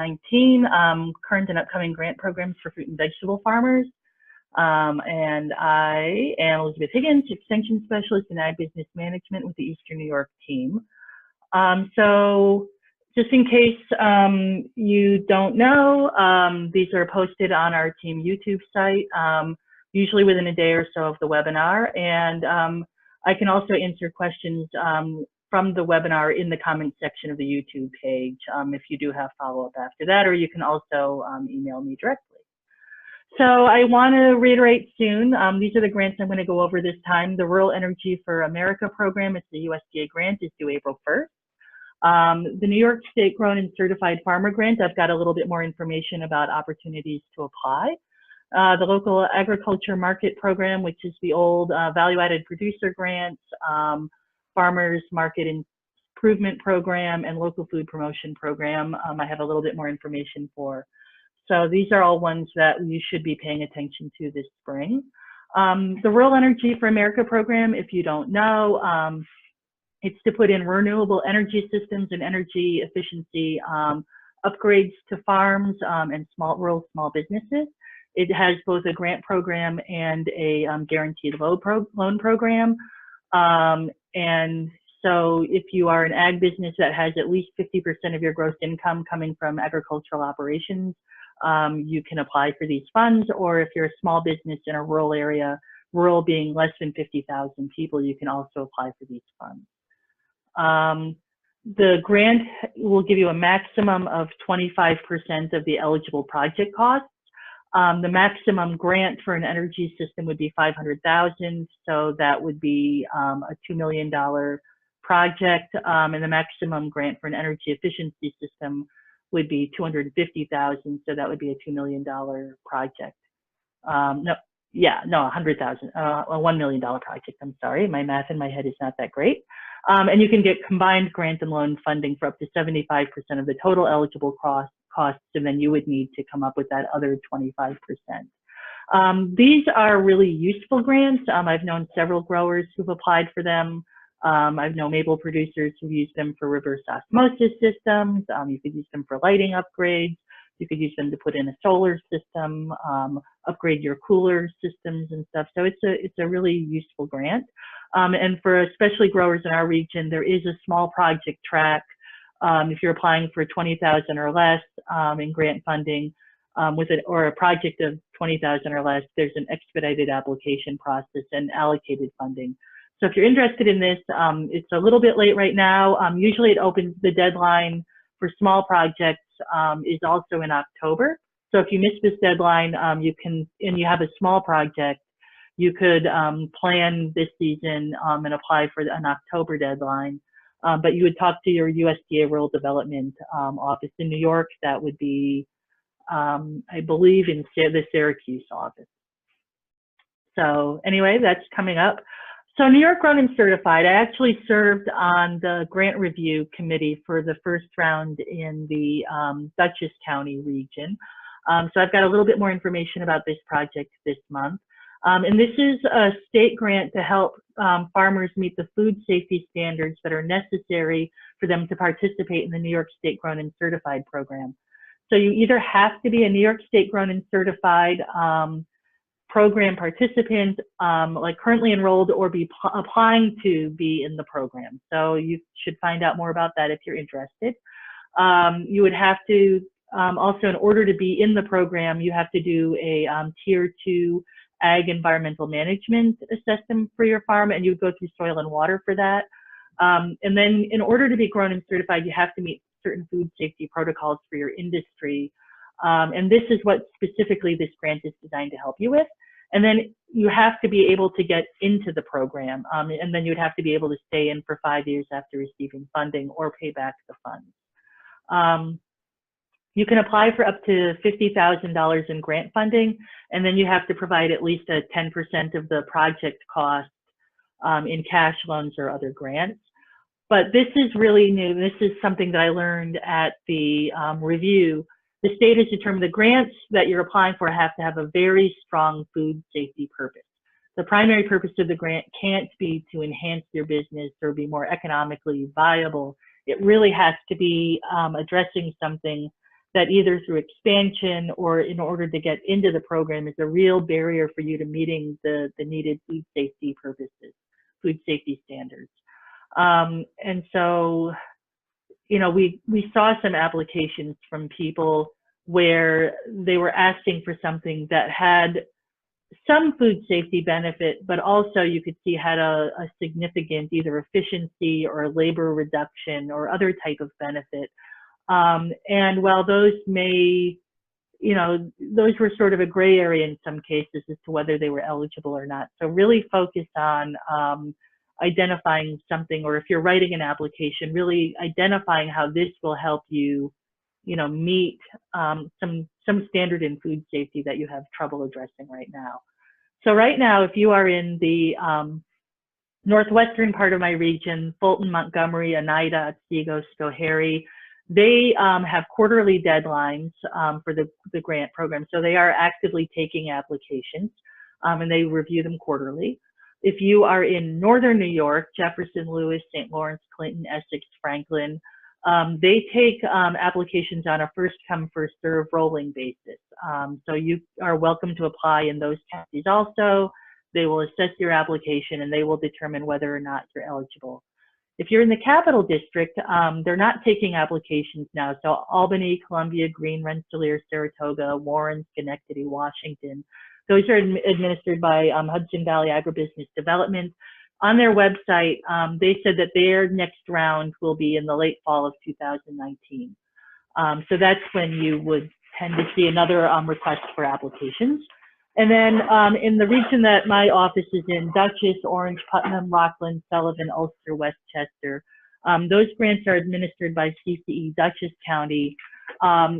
COVID-19, current and upcoming grant programs for fruit and vegetable farmers. And I am Elizabeth Higgins, Extension Specialist in Ag Business Management with the Eastern New York team. So just in case you don't know, these are posted on our team YouTube site, usually within a day or so of the webinar. And I can also answer questions from the webinar in the comment section of the YouTube page if you do have follow-up after that, or you can also email me directly. So I want to reiterate soon, these are the grants I'm going to go over this time. The Rural Energy for America program, it's the USDA grant, is due April 1st. The New York State Grown and Certified Farmer Grant, I've got a little bit more information about opportunities to apply. The Local Agriculture Market Program, which is the old Value-Added Producer Grants, Farmers Market Improvement Program, and Local Food Promotion Program, I have a little bit more information for. So these are all ones that you should be paying attention to this spring. The Rural Energy for America program, if you don't know, it's to put in renewable energy systems and energy efficiency upgrades to farms and rural small businesses. It has both a grant program and a guaranteed loan program. And so if you are an ag business that has at least 50% of your gross income coming from agricultural operations, you can apply for these funds. Or if you're a small business in a rural area, rural being less than 50,000 people, you can also apply for these funds. The grant will give you a maximum of 25% of the eligible project costs. The maximum grant for an energy system would be $500,000, so that would be a $2 million project, and the maximum grant for an energy efficiency system would be $250,000, so that would be a $2 million project. $100,000, a $1 million project, I'm sorry, my math in my head is not that great. And you can get combined grant and loan funding for up to 75% of the total eligible costs, and then you would need to come up with that other 25%. These are really useful grants. I've known several growers who've applied for them. I've known maple producers who've used them for reverse osmosis systems. You could use them for lighting upgrades. You could use them to put in a solar system, upgrade your cooler systems and stuff. So it's a really useful grant. And for especially growers in our region, there is a small project track. If you're applying for 20,000 or less in grant funding or a project of 20,000 or less, there's an expedited application process and allocated funding. So if you're interested in this, it's a little bit late right now. Usually it opens, the deadline for small projects is also in October. So if you miss this deadline, you can, and you have a small project, you could plan this season and apply for an October deadline. But you would talk to your USDA Rural Development office in New York. That would be, I believe, in the Syracuse office. So anyway, that's coming up. So New York Grown and Certified, I actually served on the grant review committee for the first round in the Dutchess County region. So I've got a little bit more information about this project this month. And this is a state grant to help farmers meet the food safety standards that are necessary for them to participate in the New York State Grown and Certified program. So you either have to be a New York State Grown and Certified program participant, like currently enrolled, or be applying to be in the program. So you should find out more about that if you're interested. You would have to, also in order to be in the program, you have to do a Tier 2 Ag Environmental Management assessment for your farm, and you would go through soil and water for that. And then in order to be grown and certified, you have to meet certain food safety protocols for your industry. And this is what specifically this grant is designed to help you with. And then you have to be able to get into the program. And then you would have to be able to stay in for 5 years after receiving funding or pay back the funds. You can apply for up to $50,000 in grant funding, and then you have to provide at least a 10% of the project cost in cash loans or other grants. But this is really new. This is something that I learned at the review. The state has determined the grants that you're applying for have to have a very strong food safety purpose. The primary purpose of the grant can't be to enhance your business or be more economically viable. It really has to be addressing something that either through expansion or in order to get into the program is a real barrier for you to meeting the needed food safety purposes, food safety standards. And so, you know, we saw some applications from people where they were asking for something that had some food safety benefit, but also you could see had a significant either efficiency or labor reduction or other type of benefit. And while those may, you know, those were sort of a gray area in some cases as to whether they were eligible or not. So really focus on identifying something, or if you're writing an application, really identifying how this will help you, you know, meet some standard in food safety that you have trouble addressing right now. So right now, if you are in the northwestern part of my region, Fulton, Montgomery, Oneida, Otsego, Schoharie, they have quarterly deadlines for the grant program. So they are actively taking applications and they review them quarterly. If you are in northern New York, Jefferson, Lewis, St. Lawrence, Clinton, Essex, Franklin, they take applications on a first come, first serve rolling basis. So you are welcome to apply in those counties also. They will assess your application and they will determine whether or not you're eligible. If you're in the Capital District, they're not taking applications now. So Albany, Columbia, Greene, Rensselaer, Saratoga, Warren, Schenectady, Washington, those are administered by Hudson Valley Agribusiness Development. On their website, they said that their next round will be in the late fall of 2019. So that's when you would tend to see another request for applications. And then in the region that my office is in, Dutchess, Orange, Putnam, Rockland, Sullivan, Ulster, Westchester, those grants are administered by CCE Dutchess County.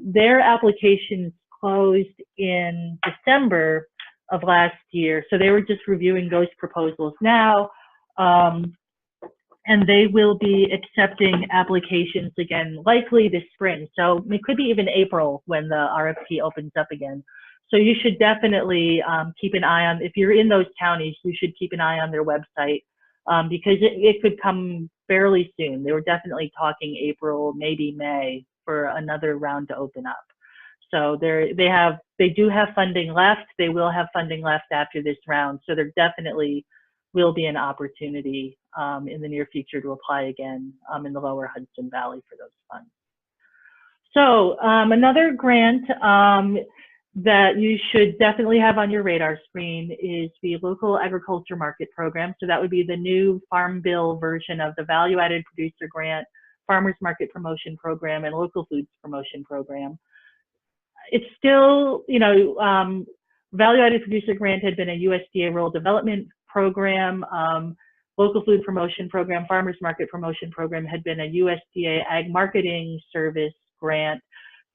Their applications closed in December of last year. So they were just reviewing those proposals now. And they will be accepting applications again, likely this spring. So it could be even April when the RFP opens up again. So you should definitely keep an eye on, if you're in those counties, you should keep an eye on their website because it could come fairly soon. They were definitely talking April, maybe May for another round to open up. So they do have funding left. They will have funding left after this round. So there definitely will be an opportunity in the near future to apply again in the lower Hudson Valley for those funds. So another grant that you should definitely have on your radar screen is the Local Agriculture Market Program. So that would be the new Farm Bill version of the Value Added Producer Grant, Farmers Market Promotion Program, and Local Foods Promotion Program. It's still, you know, Value Added Producer Grant had been a USDA Rural Development Program. Local Food Promotion Program, Farmers Market Promotion Program had been a USDA Ag Marketing Service grant.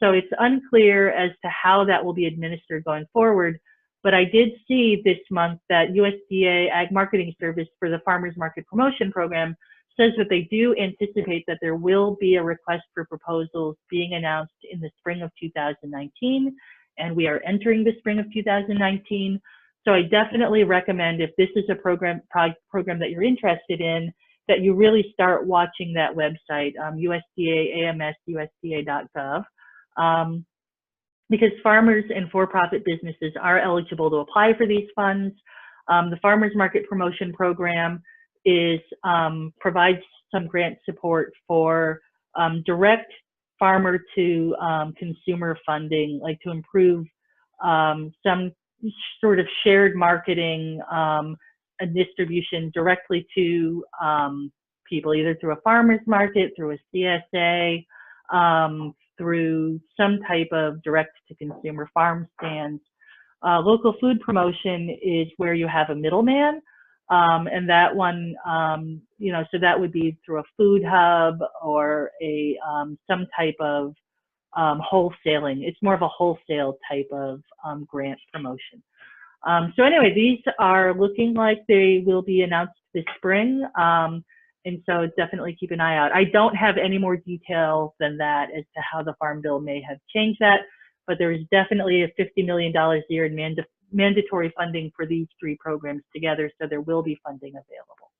So it's unclear as to how that will be administered going forward. But I did see this month that USDA Ag Marketing Service for the Farmers Market Promotion Program says that they do anticipate that there will be a request for proposals being announced in the spring of 2019. And we are entering the spring of 2019. So I definitely recommend, if this is a program that you're interested in, that you really start watching that website, USDA, AMS, USDA.gov. Because farmers and for-profit businesses are eligible to apply for these funds. The Farmers Market Promotion Program provides some grant support for direct farmer to consumer funding, like to improve some sort of shared marketing and distribution directly to people, either through a farmer's market, through a CSA, through some type of direct-to-consumer farm stands. Local food promotion is where you have a middleman, and that one, you know, so that would be through a food hub or a some type of wholesaling. It's more of a wholesale type of grant promotion. So anyway, these are looking like they will be announced this spring. And so definitely keep an eye out. I don't have any more detail than that as to how the Farm Bill may have changed that, but there is definitely a $50 million a year in mandatory funding for these three programs together, so there will be funding available.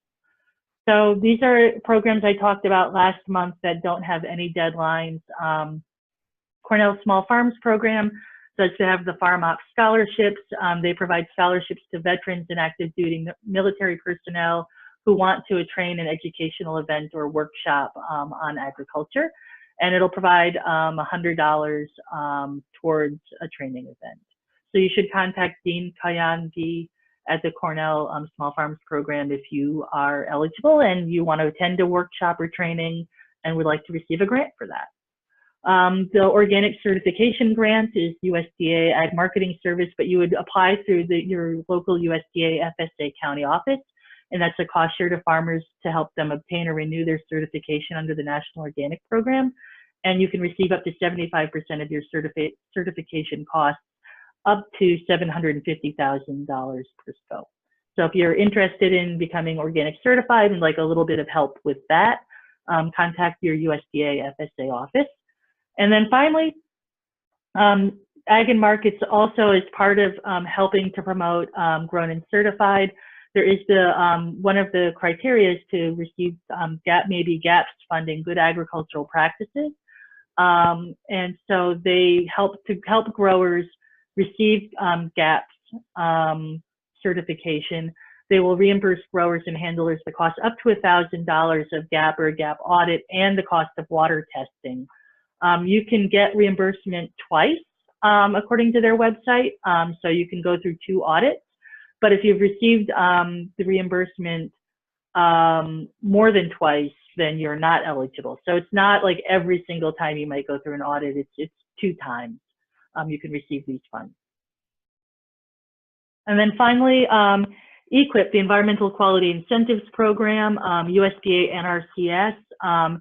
So these are programs I talked about last month that don't have any deadlines. Cornell Small Farms Program does have the Farm Ops scholarships. They provide scholarships to veterans and active duty military personnel who want to train an educational event or workshop on agriculture. And it'll provide $100 towards a training event. So you should contact Dean Kayangi at the Cornell Small Farms Program if you are eligible and you want to attend a workshop or training and would like to receive a grant for that. The organic certification grant is USDA Ag Marketing Service, but you would apply through your local USDA FSA county office, and that's a cost share to farmers to help them obtain or renew their certification under the National Organic Program. And you can receive up to 75% of your certification costs, up to $750,000 per scope. So if you're interested in becoming organic certified and like a little bit of help with that, contact your USDA FSA office. And then finally, Ag and Markets also is part of helping to promote Grown and Certified. There is one of the criteria is to receive GAPS funding, Good Agricultural Practices. And so they help growers receive GAPS certification. They will reimburse growers and handlers the cost up to $1,000 of GAP or GAP audit and the cost of water testing. You can get reimbursement twice, according to their website. So you can go through 2 audits. But if you've received the reimbursement more than twice, then you're not eligible. So it's not like every single time you might go through an audit, it's 2 times you can receive these funds. And then finally, EQIP, the Environmental Quality Incentives Program, USDA NRCS.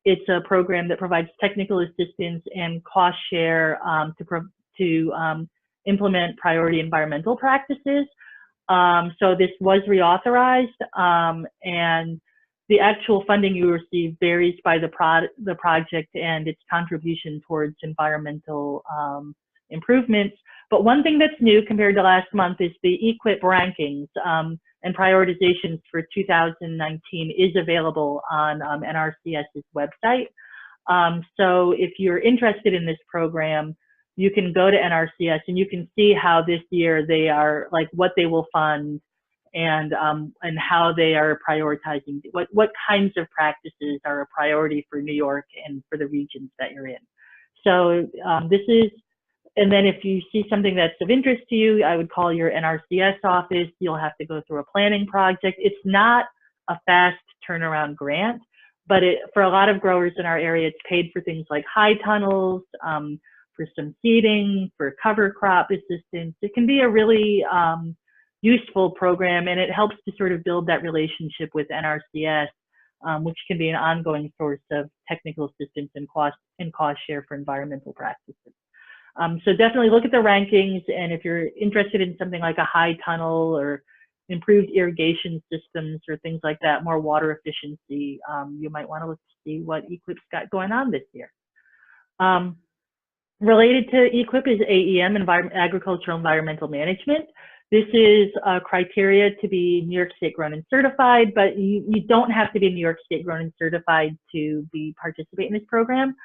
It's a program that provides technical assistance and cost share to implement priority environmental practices. So this was reauthorized, and the actual funding you receive varies by the project and its contribution towards environmental improvements. But one thing that's new compared to last month is the EQIP rankings and prioritizations for 2019 is available on NRCS's website. So if you're interested in this program, you can go to NRCS and you can see how this year they are, like what they will fund and how they are prioritizing, what kinds of practices are a priority for New York and for the regions that you're in. So this is, and then if you see something that's of interest to you, I would call your NRCS office. You'll have to go through a planning project. It's not a fast turnaround grant, but for a lot of growers in our area, it's paid for things like high tunnels, for some seeding, for cover crop assistance. It can be a really useful program, and it helps to sort of build that relationship with NRCS, which can be an ongoing source of technical assistance and cost share for environmental practices. So definitely look at the rankings, and if you're interested in something like a high tunnel or improved irrigation systems or things like that, more water efficiency, you might want to look to see what EQIP's got going on this year. Related to EQIP is AEM, Agricultural Environmental Management. This is a criteria to be New York State Grown and Certified, but you don't have to be New York State Grown and Certified to participate in this program.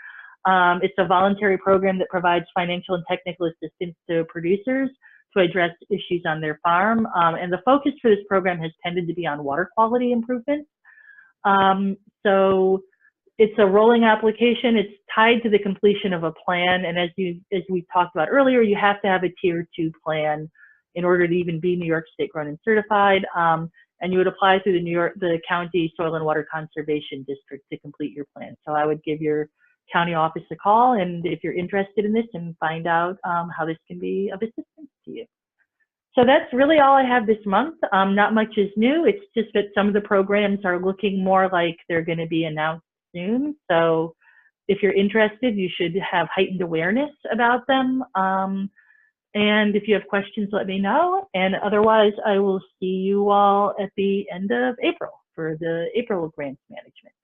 It's a voluntary program that provides financial and technical assistance to producers to address issues on their farm. And the focus for this program has tended to be on water quality improvements. So it's a rolling application. It's tied to the completion of a plan. And as we talked about earlier, you have to have a Tier 2 plan in order to even be New York State Grown and Certified. And you would apply through the county soil and water conservation district to complete your plan. So I would give your county office a call, and if you're interested in this, and find out how this can be of assistance to you. So that's really all I have this month. Not much is new. It's just that some of the programs are looking more like they're going to be announced soon. So if you're interested, you should have heightened awareness about them. And if you have questions, let me know. And otherwise, I will see you all at the end of April for the April grants management.